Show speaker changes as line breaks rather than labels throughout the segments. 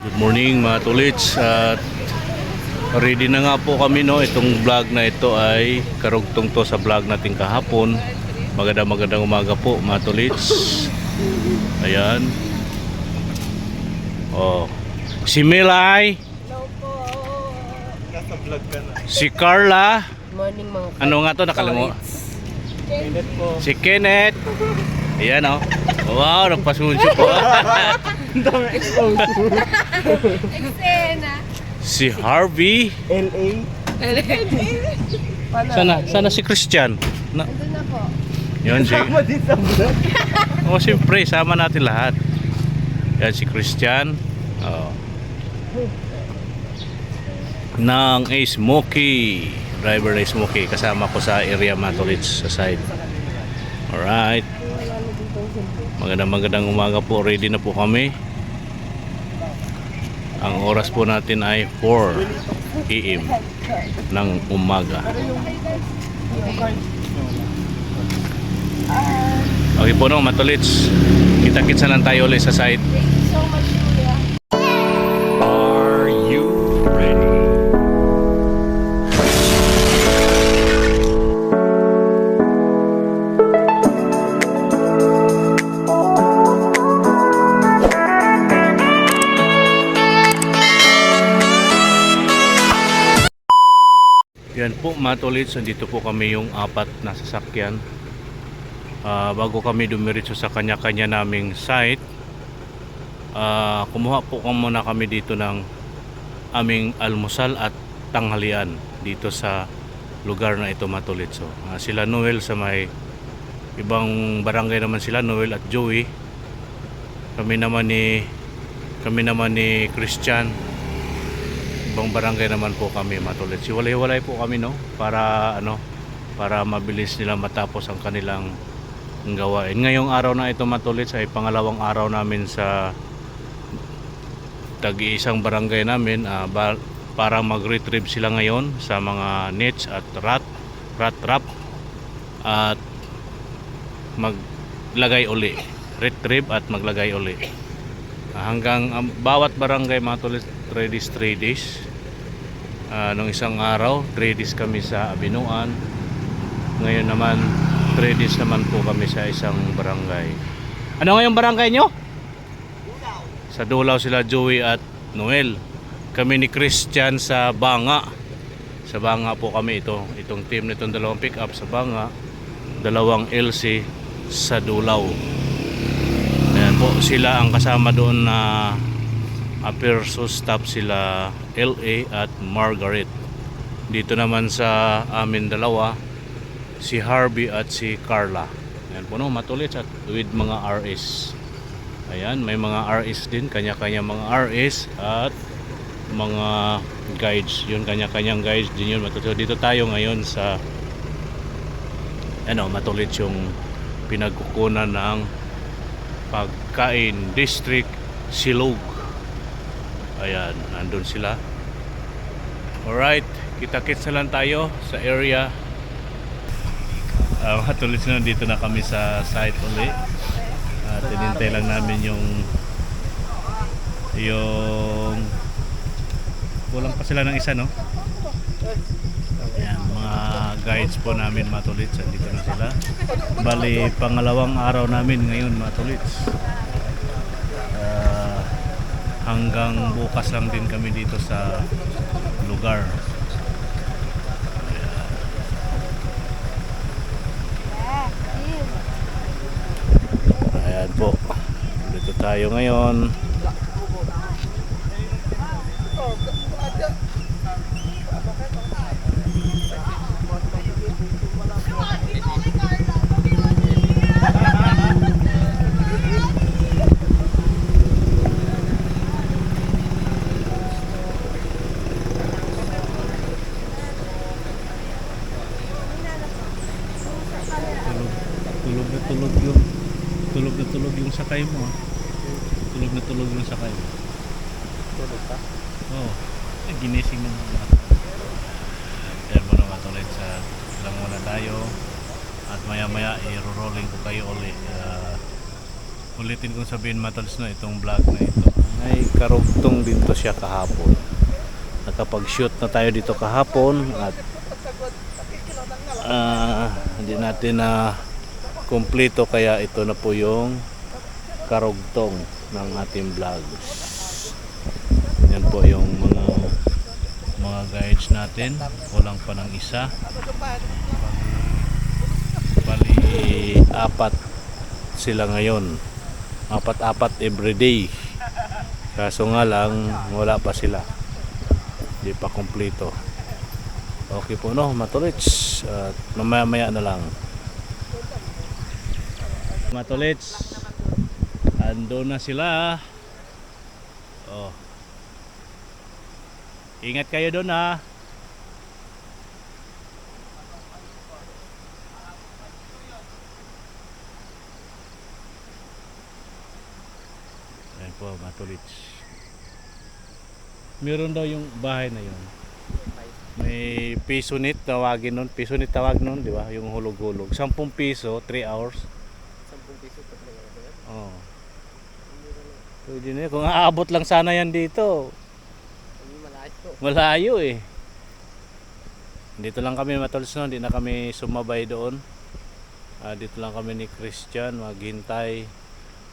Good morning mga tolits, at ready na nga po kami, no. Itong vlog na ito ay karugtong to sa vlog natin kahapon. Magandang umaga po mga tolits. Ayan. Oh. Si Milay.
Hello po.
Nasa vlog ka na.
Si Carla.
Morning mga
Ano nga to, nakalimutan.
Kenneth po.
Si Kenneth. Ayan, oh. Wow, nagpasunso po.
Ang dami exposure.
Eksena.
Si Harvey.
LA.
Sana si Christian. Na,
Nandun na po.
yun si.
Sama din sa vlog.
Oh, siyempre, sama natin lahat. Yan si Christian. Oh. Ng Smoky. Driver na Smoky. Kasama ko sa area Matolits sa side. Alright. Magandang umaga po. Ready na po kami. Ang oras po natin ay 4 AM ng umaga. Okay po, no, Matolits. Kita-kits na lang tayo ulit sa site.
Thank you so much, Kuya.
Are you ready? Yan po mga tolits, nandito po kami yung apat na sasakyan. Bago kami dumiretso sa kanya-kanya naming site, kumuha po muna kami dito ng aming almusal at tanghalian dito sa lugar na ito mga tolits. So, sila Noel sa may ibang barangay naman, sila Noel at Joey. Kami naman ni Christian, ibang barangay naman po kami mga tolits. Hiwalay-hiwalay po kami, no, para mabilis nila matapos ang kanilang gawain. Ngayong araw na ito mga tolits ay pangalawang araw namin sa tag-iisang barangay namin, para mag-retrieve sila ngayon sa mga nets at rat trap at maglagay uli, retrieve at maglagay uli, hanggang bawat barangay mga tolits 3 days. Nung isang araw 3 days kami sa Abinuan, ngayon naman 3 days naman po kami sa isang barangay. Ano ngayong barangay nyo? Sa Dulaw sila Joey at Noel. Kami ni Christian sa Banga. Sa Banga po kami itong team nitong dalawang pick up sa Banga, dalawang LC sa Dulaw. Ayan po, sila ang kasama doon na Aperso staff, sila LA at Margaret. Dito naman sa amin dalawa, si Harvey at si Carla. Ayan po, no, Matolits, at with mga RS. Ayan, may mga RS din, kanya-kanya mga RS at mga guides. Yun, kanya-kanyang guides din yun. Dito tayo ngayon sa Matolits, yung pinagkukunan ng pagkain district Silog. Ayan, nandun sila. Alright, kita-kits na lang tayo sa area. Matolits na, dito na kami sa site uli. Tinintay lang namin yung kulang pa sila ng isa, no? Ayan, mga guides po namin mga tolits, dito na sila. Bali, pangalawang araw namin ngayon mga tolits. Hanggang bukas lang din kami dito sa lugar. Ayan po, dito tayo ngayon. Tulog yung sakay mo. Tulog yung sakay.
Tulog ka?
Oo. Ginising mo mga. Ayan mo na matuloy sa lang muna tayo. At maya maya i-rolling ko kayo ulit. Ulitin kong sabihin matals na itong vlog na ito May karugtong dito siya kahapon. Nakapag-shoot na tayo dito kahapon at hindi natin na kumpleto, kaya ito na po yung karugtong ng ating vlog. Yan po yung mga guides natin. Kulang pa ng isa. Bali, apat sila ngayon. Apat everyday. Kaso nga lang, wala pa sila. Hindi pa kumpleto. Okay po, no, matulits. At mamaya na lang. Matulits. Ando na sila. Oh. Ingat kayo doon, ha. Ayan po, matulits. Meron daw yung bahay na yun. May pisonit tawagin nun. Pisonit tawag nun, di ba? Yung hulog-hulog. 10 piso, 3 hours.
10 piso pa talaga.
Oh. Pwede na yun. Kung aabot lang sana yan dito.
Hindi malayo.
Malayo eh. Dito lang kami matulis no. Hindi na kami sumabay doon. Dito lang kami ni Christian maghintay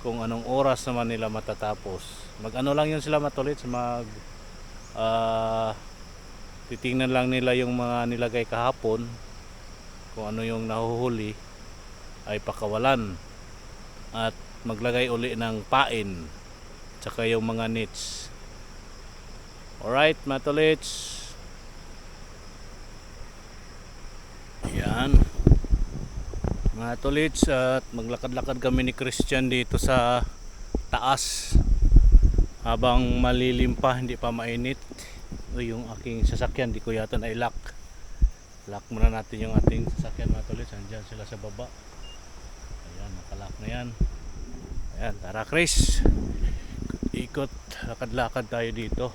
kung anong oras naman nila matatapos. Mag-ano lang yun sila matulis. Titingnan lang nila yung mga nilagay kahapon. Kung ano yung nahuhuli ay pakawalan. At maglagay uli ng pain. Tsaka yung mga nets. Alright, matulits. Ayan. Matulits, at maglakad-lakad kami ni Christian dito sa taas. Habang malilim pa, hindi pa mainit. Yung aking sasakyan, di ko yata na-lock. Lock muna natin yung ating sasakyan, matulits. Andyan sila sa baba. Ayan, nakalock na yan. Ayan, tara Chris. Ikot, lakad-lakad tayo dito.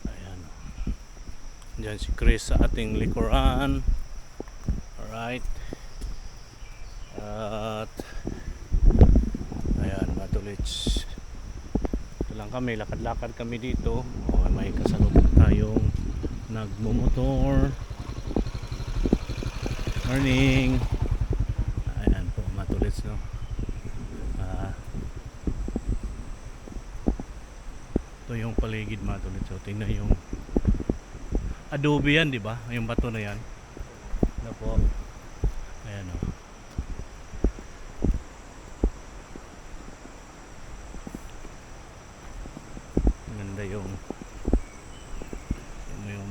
Ayan. Diyan si Chris sa ating likuran. Alright. At ayan, matulits. Ito lang kami, lakad-lakad kami dito. May kasalubong tayong nagmumotor. Morning. Ayan po, matulits, no. Ito yung paligid, matulits. So tingnan yung adobe yan, di ba? Yung bato na yan. Ano po? Ayan, o. Ganda yung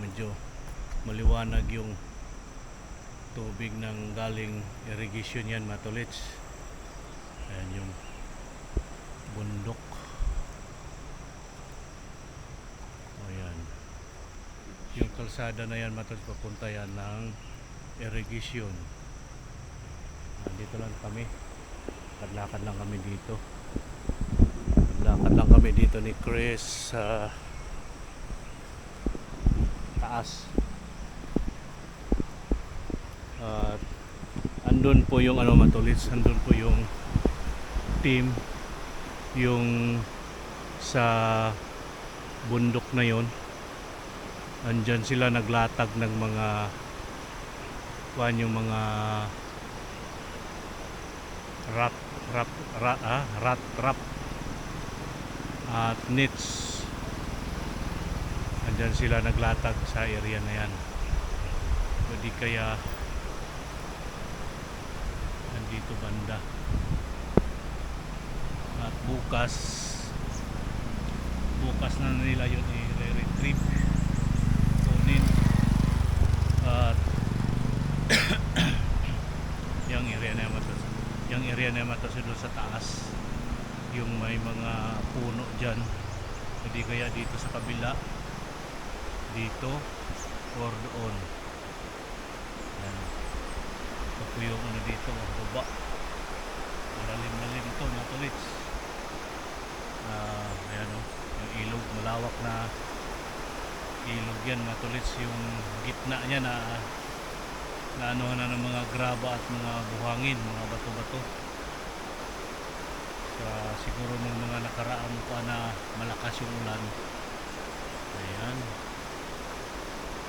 medyo maliwanag yung tubig ng galing irrigation yan, matulits. Ayan yung bundok. Ayan yung kalsada na yan, matulits, papunta yan ng irrigation. Dito lang kami, lakad lang kami dito. Lakad lang kami dito ni Chris sa taas. At andun po yung matulits, andun po yung team, yung sa bundok na yon. Andyan sila naglatag ng mga yung mga rat trap at nets. Andyan sila naglatag sa area na yan. Pwede kaya dito banda. At bukas na nila yun i-retrieve, kunin. At yung area na matos doon sa taas, yung may mga puno dyan, hindi kaya dito sa kabila, dito or doon. Yan. Ito po yung dito, baba. Malalim ito, matulits. Ayan o, yung ilog, malawak na ilog yan, matulits. Yung gitna niya na Naano na ng mga graba at mga buhangin, mga bato-bato. Siguro nung mga nakaraan pa na malakas yung ulan. Ayan.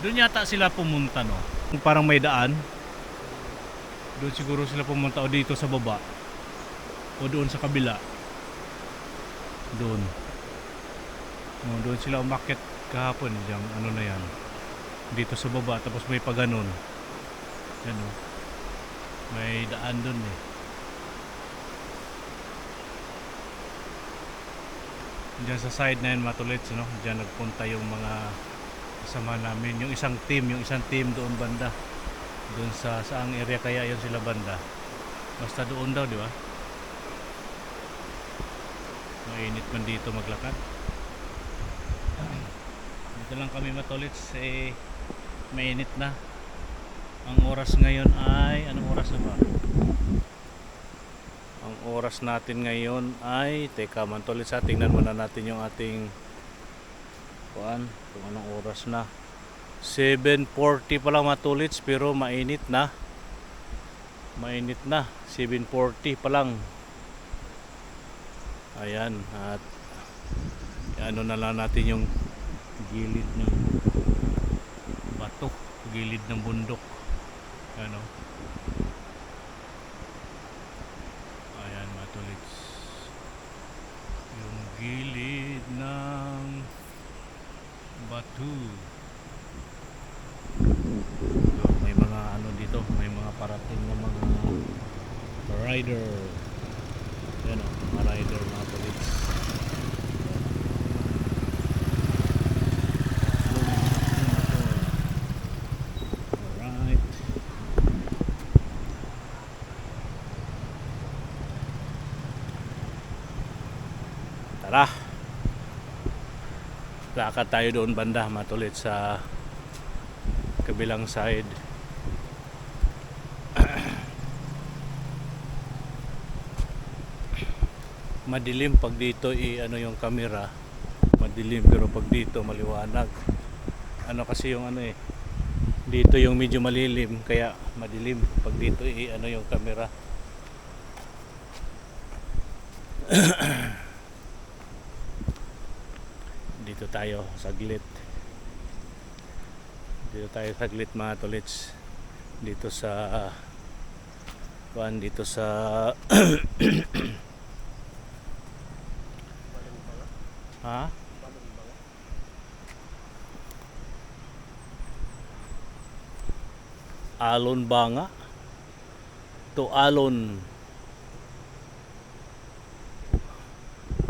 Doon yata sila pumunta, no? Parang may daan. Doon siguro sila pumunta o dito sa baba. O doon sa kabila. Doon. No, doon sila umakyat kahapon. Diyan, ano na yan. Dito sa baba. Tapos may paganon. Yan o. May daan doon eh. Diyan sa side na yun, Matulits, no? Diyan nagpunta yung mga kasama namin. Yung isang team doon banda. Doon sa saang area kaya yun sila banda. Basta doon daw, di ba? Mainit man dito maglakad. Dito lang kami, Matulits, eh mainit na. Ang oras ngayon ay, anong oras na ba? Ang oras natin ngayon ay, teka Matulits, tingnan muna natin yung ating kung anong oras na. 7:40 pa lang, Matulits, pero mainit na. Mainit na, 7:40 pa lang. Ayan, at ano na lang natin yung gilid ng bato, gilid ng bundok. Ano? Ayan, Matulits. Yung gilid ng batu. So, may mga ano dito, may mga parating na mga rider. Yan o, mga rider, mga Matulits. Alright. Tara. Lakad tayo doon banda, Matulits, sa kabilang side. Madilim pag dito ano yung camera. Madilim pero pag dito maliwanag. Ano kasi yung ano eh. Dito yung medyo malilim kaya madilim pag dito ano yung camera. Dito tayo saglit. Dito tayo saglit, mga Tolits. Dito sa dito sa ha? Alon Banga to Alon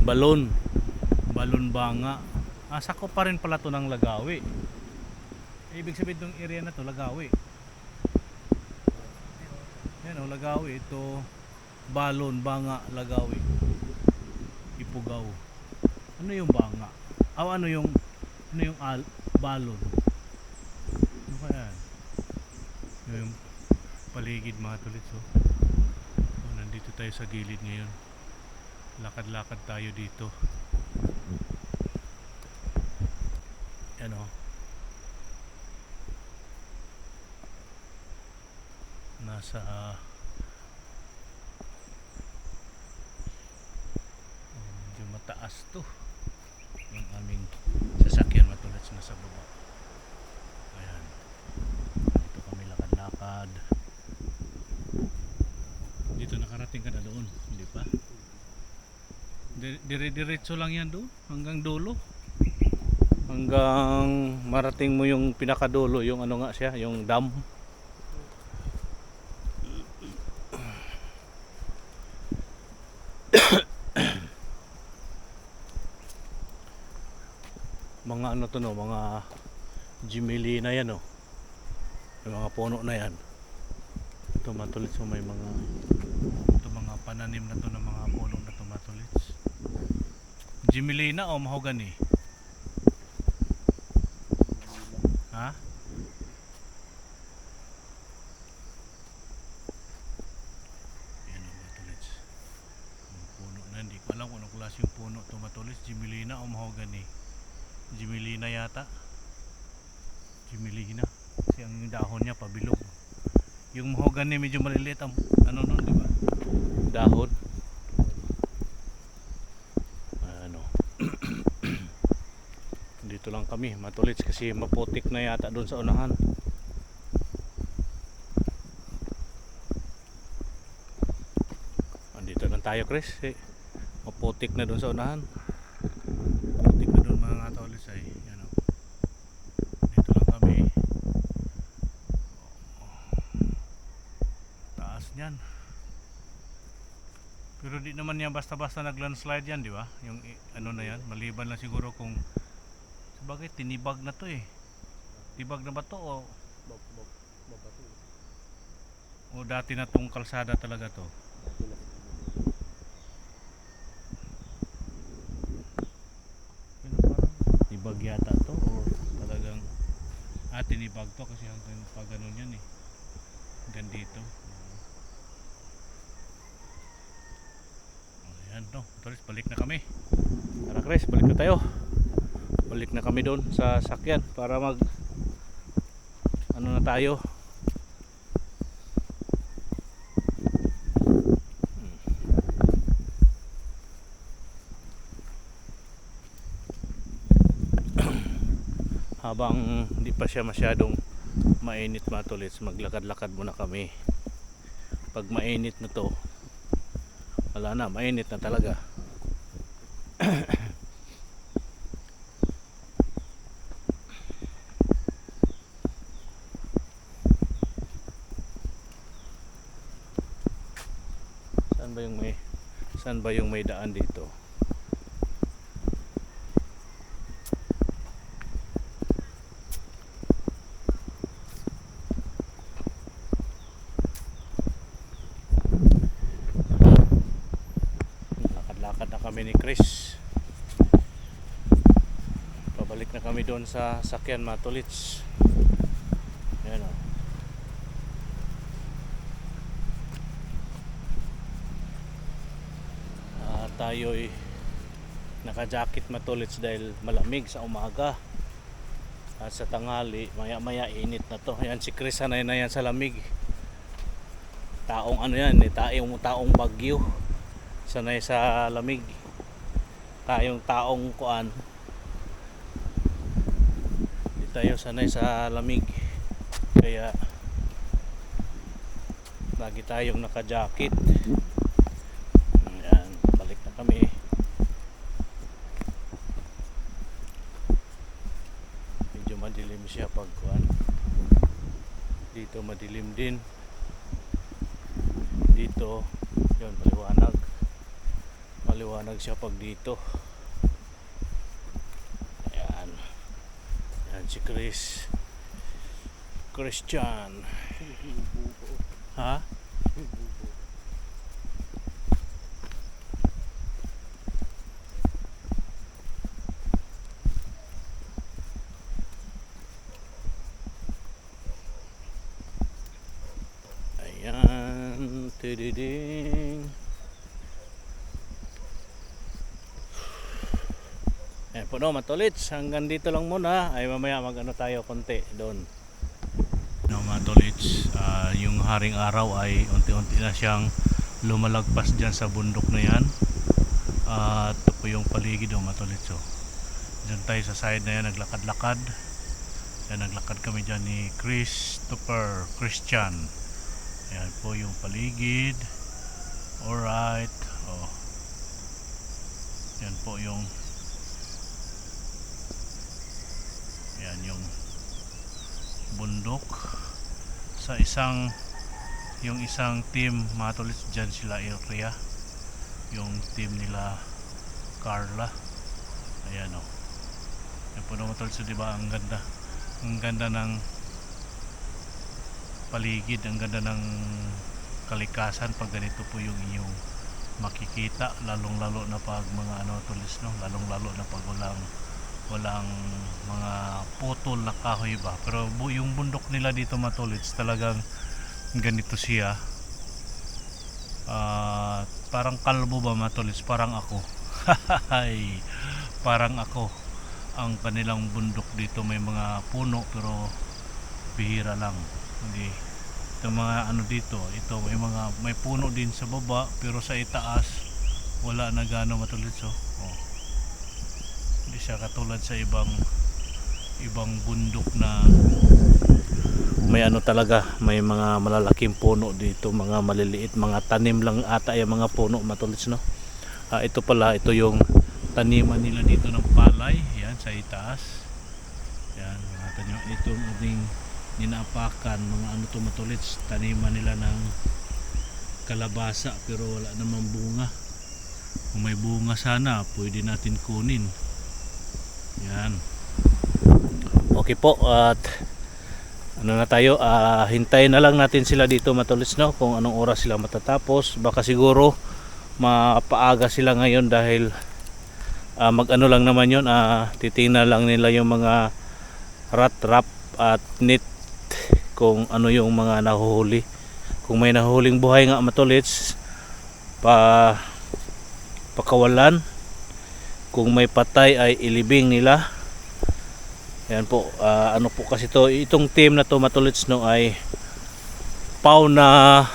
Balon Banga. Sakop pa rin pala to ng Lagawi. Ibig sabihin itong area na to Lagawi. Yan o, Lagawi. Ito Balon Banga, Lagawi, Ipugaw. Ano yung banga? Ano yung balon? Ano ba yan? Yung paligid, mga Tolits. Nandito tayo sa gilid ngayon. Lakad-lakad tayo dito. Yan o. Nasa medyo mataas to yung aming sasakyan, mga Tolits, nasa baba. Ayan, dito kami lakad-lakad. Dito nakarating ka na doon, hindi pa? Dire-diretso lang yan doon hanggang dulo, hanggang marating mo yung pinakadulo, yung ano nga siya, yung dam. Mga ano to, no, mga Jimili na yan, no. May mga puno na yan. Ito, mga Tolits, may mga pananim na to ng mga puno na to, mga Tolits. Jimili na o mahogany? Ha? Yan o, mga Tolits. Mga puno na, hindi ko alam kung anong klase yung puno to, mga Tolits. Jimili na o mahogany? Jimilina yata. Jimilina. Kasi ang dahon niya pabilog. Yung mahogany medyo maliliit ang ano nun, di ba? Dahon. Ano. Dito lang kami, matulits kasi maputik na yata doon sa unahan. Andito lang tayo, Chris. Maputik na doon sa unahan. Maputik na doon mga tolits ay. Yan, oh. Dito lang kami. Taas niyan. Pero di naman yan basta-basta nag-landslide yan, di ba? Yung ano na yan, maliban lang siguro kung sabagay tinibag na to eh. Tibag na ba to
Mabato.
o dati na tong kalsada talaga to?
Dati na.
Pero parang tibag yata to or talagang tinibag to kasi hanggang pag ganun yan eh. Hanggang dito. Ayan no, Chris, balik na kami. Tara Chris, balik na tayo. Balik na kami doon sa sakyan para mag ano na tayo. Habang hindi pa siya masyadong mainit mga tolits, maglakad-lakad muna kami. Pag mainit na to, wala na, mainit na talaga. Saan ba yung may daan dito? Lakad-lakad na kami ni Chris. Pabalik na kami doon sa sakyan mga tolits. Ayan o. Tayo'y naka-jacket matulits dahil malamig sa umaga at sa tanghali maya-maya init na to. Yan si Chris, sanay na yan sa lamig. Taong ano yan, taong bagyo, sanay sa lamig. Tayong taong kuan, hindi tayo sanay sa lamig, kaya lagi tayong naka-jacket. Kami medyo madilim siya pagkuan dito, madilim din dito. Yun, maliwanag siya pag dito. Ayan, yan si Christian. Ha? Ayan, tididing. Ayan po no, matulits. Hanggang dito lang muna. Ay mamaya mag-ano tayo konti doon. No, matulits. Yung haring araw ay unti-unti na siyang lumalagpas dyan sa bundok na yan. Ito po yung paligid o matulits. Dyan tayo sa side na yan, naglakad-lakad. Yan, naglakad kami dyan ni Christian. Ayan po yung paligid. Alright. Oh. Yan po yung yan yung bundok. Sa yung isang team matulis dyan sila area. Yung team nila Carla. Ayan o. Yan po naman tulis, diba? Ang ganda ng paligid, ang ganda ng kalikasan pag ganito po yung inyong makikita, lalong lalo na pag mga ano tulis, no, lalong lalo na pag walang mga putol na kahoy ba. Pero yung bundok nila dito matulits, talagang ganito siya. Parang kalbo ba matulits, parang ako. Parang ako. Ang kanilang bundok dito may mga puno pero bihira lang, hindi ito mga ano dito, ito may puno din sa baba, pero sa itaas wala na gaano matulis. Oh. Hindi siya katulad sa ibang bundok na may ano talaga, may mga malalaking puno dito, mga maliliit, mga tanim lang ata yung mga puno matulis, no. Ito pala, ito yung taniman nila dito ng palay, yan sa itaas. Yan, mga tanim, itong ating ninaapakan, mga ano to matulits, taniman nila ng kalabasa pero wala namang bunga. Kung may bunga sana pwede natin kunin. Yan, okay po, at ano na tayo, hintayin na lang natin sila dito matulits, no, kung anong oras sila matatapos. Baka siguro mapaaga sila ngayon dahil mag ano lang naman yun, titingnan lang nila yung mga rat trap at net, kung ano yung mga nahuhuli. Kung may nahuhuling buhay nga matulits, pakawalan. Kung may patay ay ilibing nila. Yan po, ano po kasi to, itong team na to matulits, no, ay Fauna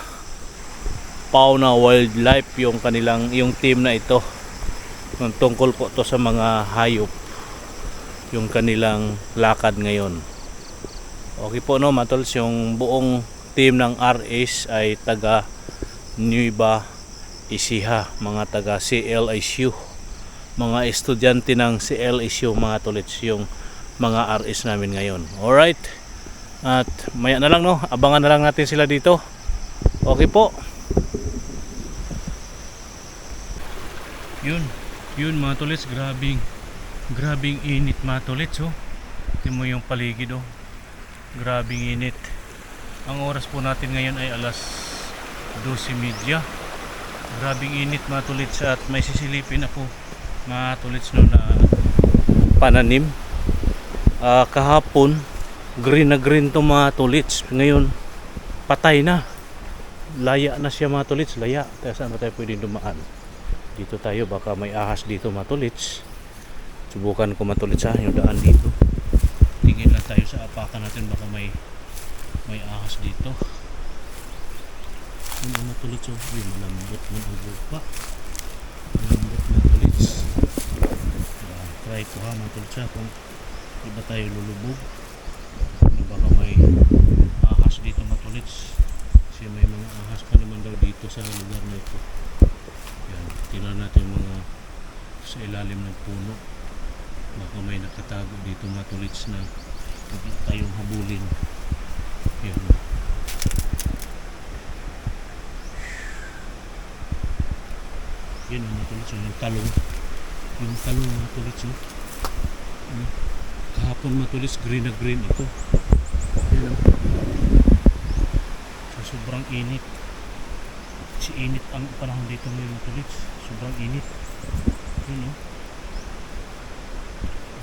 Wildlife yung team na ito. Tungkol po to sa mga hayop, yung kanilang lakad ngayon. Okay po, no, matols, yung buong team ng RS ay taga Nueva Ecija, mga taga CLSU, mga estudyante ng CLSU, mga tolits, yung mga RS namin ngayon. Alright, at maya na lang, no, abangan na lang natin sila dito. Okay po, yun mga tolits, grabing init mga tolits. Tingnan mo yung paligid, grabing init. Ang oras po natin ngayon ay alas 12:30. Grabing init mga tolits, at may sisilipin ako mga tolits, no, na pananim. Kahapon green na green to mga tolits, ngayon patay na, laya na siya mga tolits, laya. Saan ba tayo pwedeng dumaan? Dito tayo, baka may ahas dito mga tolits. Subukan ko mga tolits, yung daan dito. Tingin lang tayo sa apakan natin, baka may ahas dito. Yung mga tolits, uy, malambot man ang lupa, malambot mga tolits. Try ko mga tolits, kung iba tayo lulubog, baka may ahas dito mga tolits, kasi may mga ahas pa naman daw dito sa lugar na ito. Yan, tingnan natin mga sa ilalim ng puno, baka may nakatago dito mga tolits na hindi tayong habulin. Yan, yun mga tolits, yung talong mga tolits, kahapon mga tolits, green na green ito. Yan, so, sobrang init, init ang panahon dito ngayon mga tolits, sobrang init. Yun,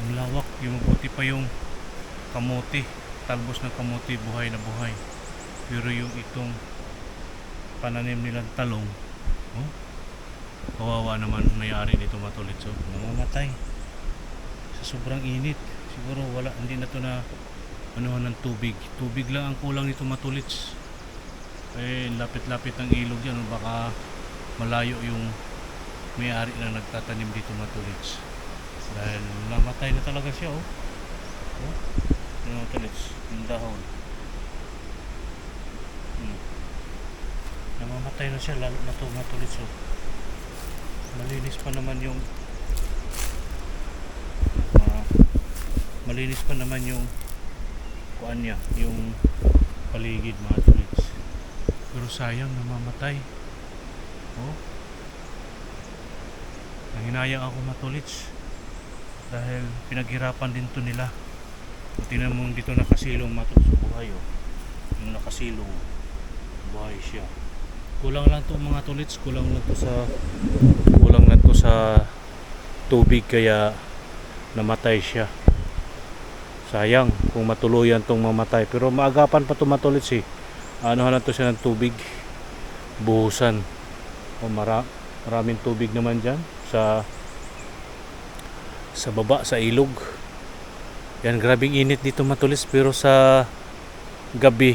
ang lawak, yung mabuti pa yung kamote, talbos ng kamote, buhay na buhay. Pero yung itong pananim nilang talong, kawawa naman may-ari dito mga tolits, namamatay sa sobrang init. Siguro hindi na to na anuhan ng tubig lang ang kulang nito mga tolits. Lapit-lapit ang ilog yan, baka malayo yung may-ari na nagtatanim dito mga tolits, dahil namatay na talaga siya. Yung mga tolits, yung dahon, namamatay na siya, lalo na to mga tolits. Malinis pa naman yung kuan niya, yung paligid mga tolits, pero sayang namamatay. Nanginayang ako mga tolits, dahil pinaghirapan din to nila. Tingnan mo dito nakasilong mga tolits, buhay, yung nakasilong buhay siya. Kulang lang to mga tolits, kulang lang to sa tubig, kaya namatay siya. Sayang kung matuluyan tong mamatay, pero maagapan pa to mga tolits, anuhan lang to siya ng tubig, buhusan. Maraming tubig naman dyan sa baba, sa ilog. Yan, grabing init dito mga tolits, pero sa gabi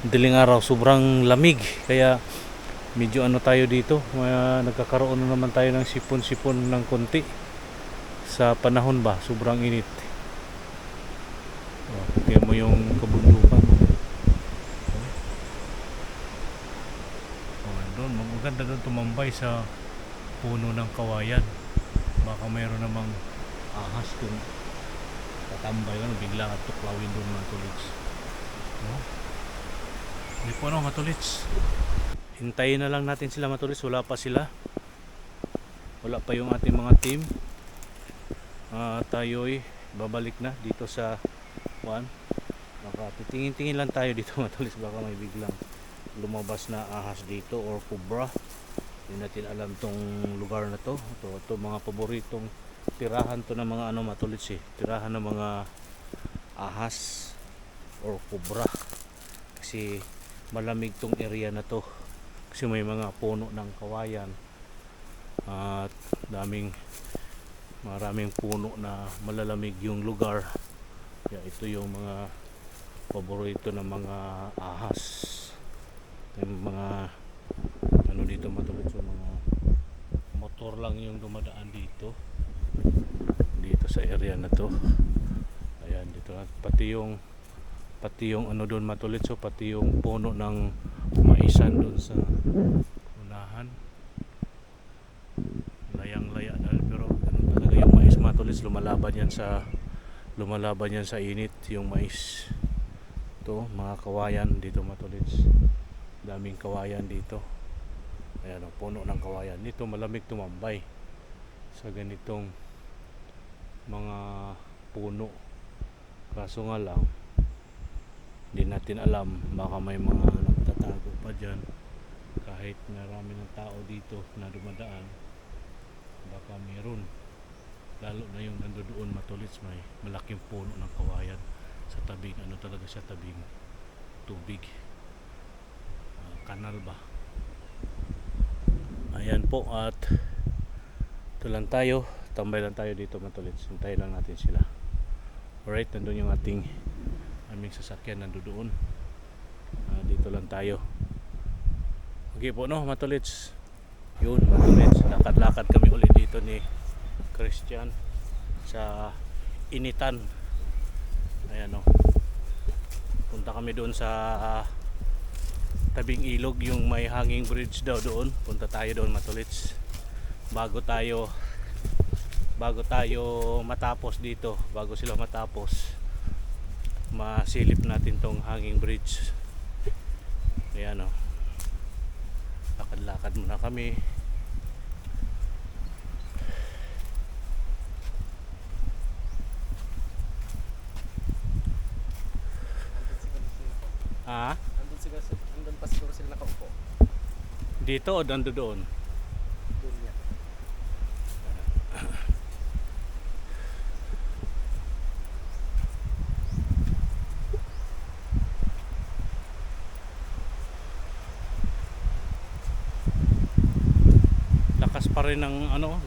diling araw, sobrang lamig. Kaya medyo ano tayo dito, nagkakaroon na naman tayo ng sipon-sipon ng konti sa panahon ba, sobrang init. Tingnan mo yung kabundukan. Doon, maganda doon tumambay sa puno ng kawayan. Baka mayroon namang ahas kung tatambay ka, bigla at tuklawin doon mga tolits. Hindi po mga tolits. Hintayin na lang natin sila mga tolits. Wala pa sila. Wala pa yung ating mga team. Tayo'y babalik na dito sa Juan. Baka titingin-tingin lang tayo dito mga tolits. Baka may biglang lumabas na ahas dito or cobra. Hindi natin alam tong lugar na to. Ito mga paboritong tirahan to ng mga ano mga tolits eh. Tirahan ng mga ahas or cobra. Kasi malamig tong area na to. Kasi may mga puno ng kawayan. At maraming puno na malalamig yung lugar. Kaya ito yung mga paborito ng mga ahas. Yung mga ano dito matulad sa mga motor lang yung dumadaan dito sa area na to. Ayan dito at pati yung ano doon matulad, so pati yung puno ng maisan doon sa unahan layang-laya na, pero ano talaga yung mais matulad, lumalaban yan sa init yung mais. Ito mga kawayan dito matulad, daming kawayan dito. Ayan ang puno ng kawayan dito, malamig tumambay sa ganitong mga puno. Kaso nga lang hindi natin alam, baka may mga nagtatago pa dyan. Kahit marami ng tao dito na dumadaan, baka meron. Lalo na yung nandoon matulits, may malaking puno ng kawayan sa tabing, ano talaga siya, tabing tubig, kanal ba. Ayan po, at ito lang tayo, tambay lang tayo dito matulits, hintayin lang natin sila. Alright, nandun yung aming sasakyan, nandoon. Dito lang tayo. Okay po no matulits. Yun matulits, lakad-lakad kami ulit dito ni Christian sa initan. Ayan o, punta kami doon sa tabing ilog, yung may hanging bridge daw doon. Punta tayo doon matulits bago tayo matapos dito, bago sila matapos, masilip natin tong hanging bridge. Ayan o, lakad-lakad muna kami.
Andun pa siguro sila nakaupo.
Dito o doon?
Doon yan.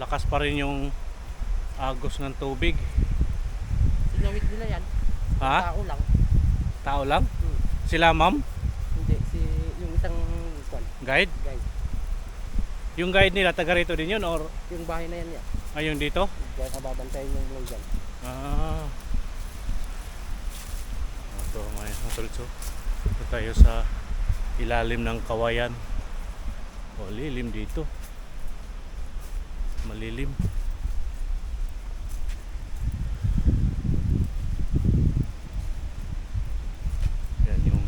Lakas pa rin yung agos ng tubig.
Sinawit nila yan.
Ha?
Tao lang.
Tao lang? Sila ma'am?
Hindi, yung isang
Guide?
guide.
Yung guide nila taga rito din yun or
Yung bahay na yan yan.
ayun dito?
Kaya kababantayin yung mga dyan.
Ito may matulso. Ito tayo sa ilalim ng kawayan. Lilim dito. Malilim. Yan yung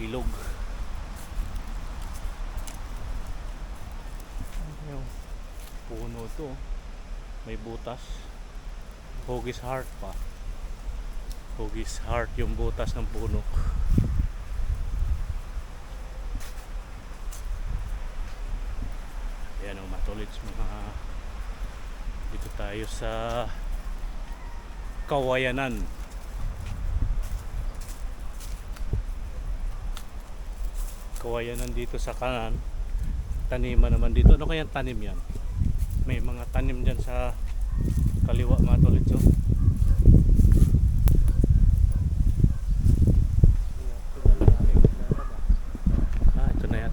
ilog. Yung puno to, may butas. Hugis heart pa. Hugis heart yung butas ng puno. Ayan ang matulits mga. Dito tayo sa Kawayanan. Kawayanan dito sa kanan. Taniman naman dito. Ano kaya tanim yan? May mga tanim dyan sa kaliwa matulits.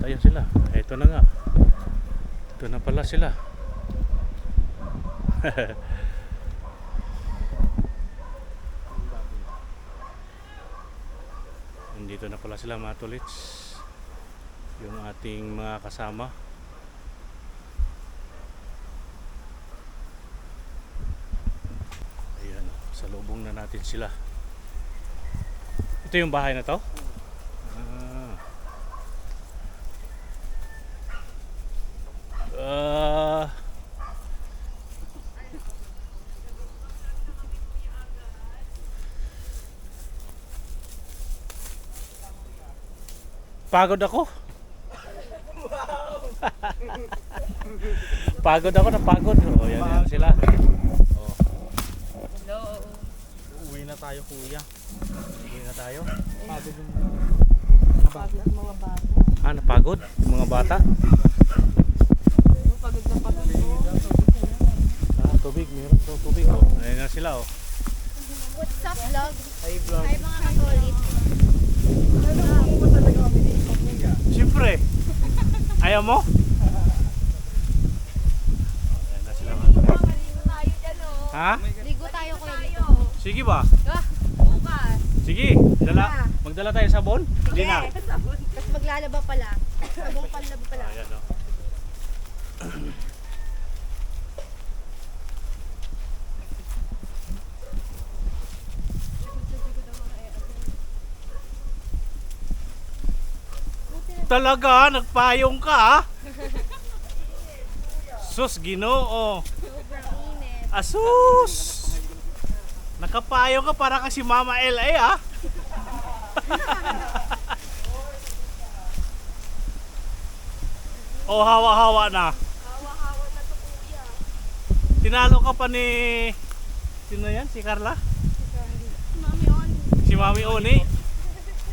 Ayun sila. Ito na nga. Ito na pala sila. Nandito na pala sila mga tolits. Yung ating mga kasama. Ayan, salubong na natin sila. Ito yung bahay na to? Ah. Pagod ako. Pagod ako, napagod. Oh, yan sila. Oh.
Hello.
Uwi na tayo, kuya.
Uwi na tayo.
Pagod yung
Pagod ng mga bata.
Ah, napagod? Yung mga bata?
Pagod na pagod ko.
Ah, tubig. Meron to tubig. Oh. Ayan na sila. Oh.
What's up, vlog?
Hi, vlog.
Hi, mga katolik.
Siyempre. Ayaw mo? Ayan na sila.
Maligo tayo dyan, oh.
Ha?
Ligo tayo, kuya. Ligo.
Sige ba?
Ah, bukas.
Sige. Magdala tayo sabon? Hindi na.
Tapos maglalaba pala. Sabong panlaba pala.
Ayan o. Talaga, nagpayong ka ha? Sus, Ginoo.
Sobrang init.
Asus! Nakapayong ka para kasi Mama LA ha? O hawa-hawa na.
Hawa-hawa na to, kuya.
Tinalo ka pa ni... Sino yan? Si Carla?
Mami, on.
Si Mami Oni?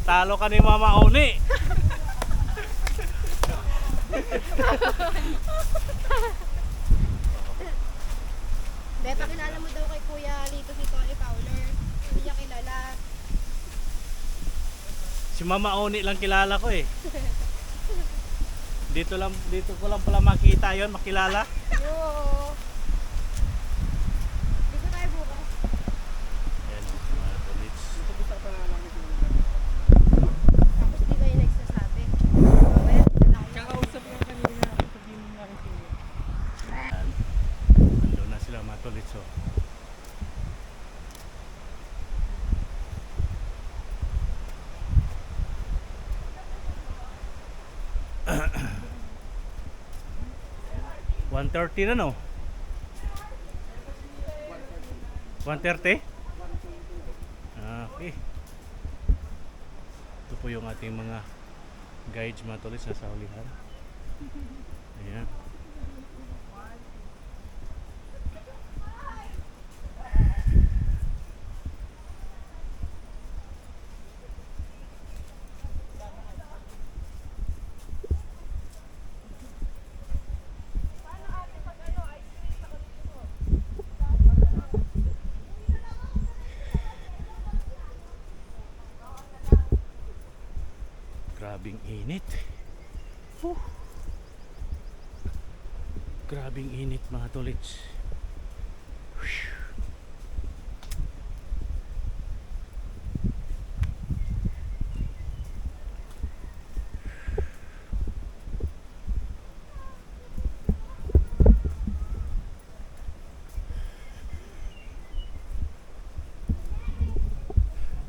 Talo ka ni Mama Oni.
Be, pakilala mo daw kay Kuya Lito si Tony Fowler. Hindi niya kilala.
Si Mama Oni lang kilala ko eh. Dito ko lang pala makita yon, makilala.
Oo. Ligo tayo bukas.
Ayan o, mga tolits.
Tapos di kayo nagsasabi. Mamaya, dala ko.
Kakausap ko kanina. Sabihin mo nga kasi.
Ayan. Andun na sila mga tolits o. 1:30 na no? 1:30? Ah, okay. Ito po yung ating mga guides mga tolits na sa hulihan. Ayan. Grabing init. Grabing init mga tolits.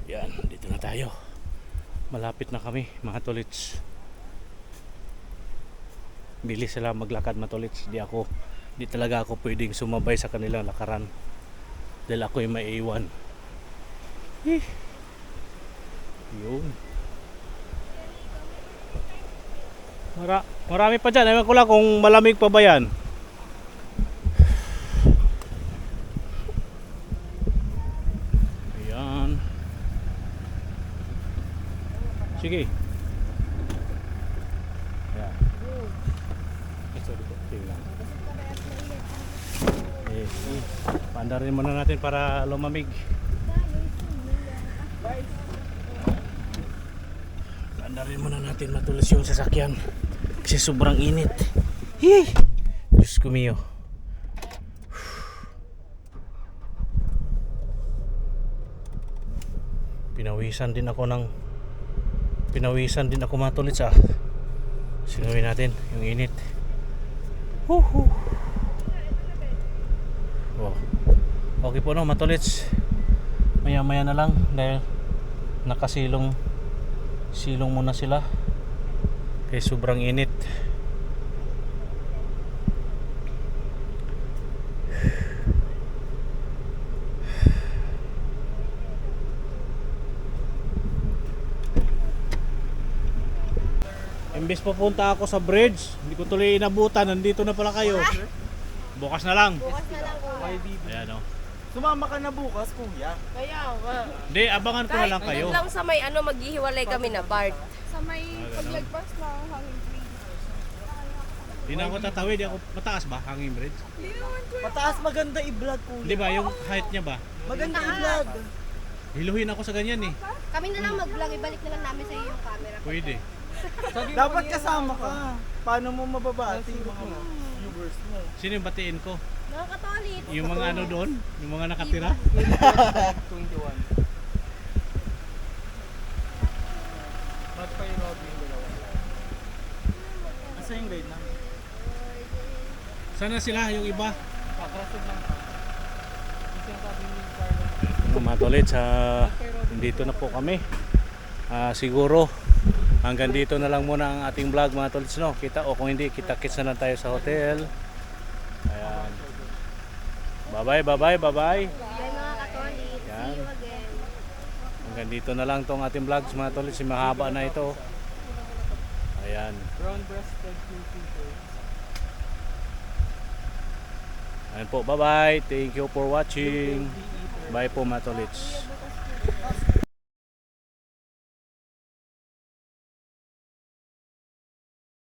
Yan, dito na tayo. Malapit na kami mga tolits. Bilis sila maglakad mga tolits. Di talaga ako pwedeng sumabay sa kanilang lakaran dahil ako yung maiiwan. Yun. Marami pa dyan. Ewan ko lang kung malamig pa ba yan. Ayan. Sige. Ayan. Sorry po. Sige lang. Paandarin muna natin para lumamig. Paandarin muna natin matulis yung sasakyan. Kasi sobrang init. Hih! Diyos ko mio. Pinawisan din ako matulit sa sinawin natin yung init. Huhu. Oh. Okay po no matulits. Maya maya na lang dahil nakasilong muna sila kaya sobrang init. Imbes pupunta ako sa bridge, hindi ko tuloy inabutan, nandito na pala kayo. Bukas na lang.
Bukas na lang kuya.
Ayan o.
Sumama ka na bukas, kuya.
Kaya nga.
Hindi, abangan ko na lang kayo.
Doon lang sa may maghihiwalay kami na BART.
Sa may paglagpas na hanging bridge.
Hindi na ako tatawid, di ako mataas ba hanging bridge?
Mataas maganda i-vlog, kuya.
Hindi ba yung height niya ba?
Maganda i-vlog.
Hiluhin ako sa ganyan eh.
Kami na lang mag-vlog, ibalik na lang namin sa iyo yung camera.
Pwede.
Dapat kasama ka. Paano mo mababati yung mga viewers mo?
Sino yung batiin ko?
Mga katolit.
Yung mga ano doon? Yung mga nakatira?
21. Ba't pa yung Robin yung dalawa? Asa yung grade na?
Sana sila yung iba?
Kakrasod lang. Kasi yung sabi ni Carlo.
Mga tolits, dito na po kami. Siguro hanggang dito na lang muna ang ating vlog mga tolits, no? Kita o kung hindi, kita-kits na lang tayo sa hotel. Ayan. Bye bye.
Yan mga katolit.
Yan.
See you again.
Hanggang dito na lang tong ating vlogs mga tolits. Mahaba na ito. Ayan.
Brown-breasted people.
Ayan po, bye bye. Thank you for watching. Bye po mga tolits.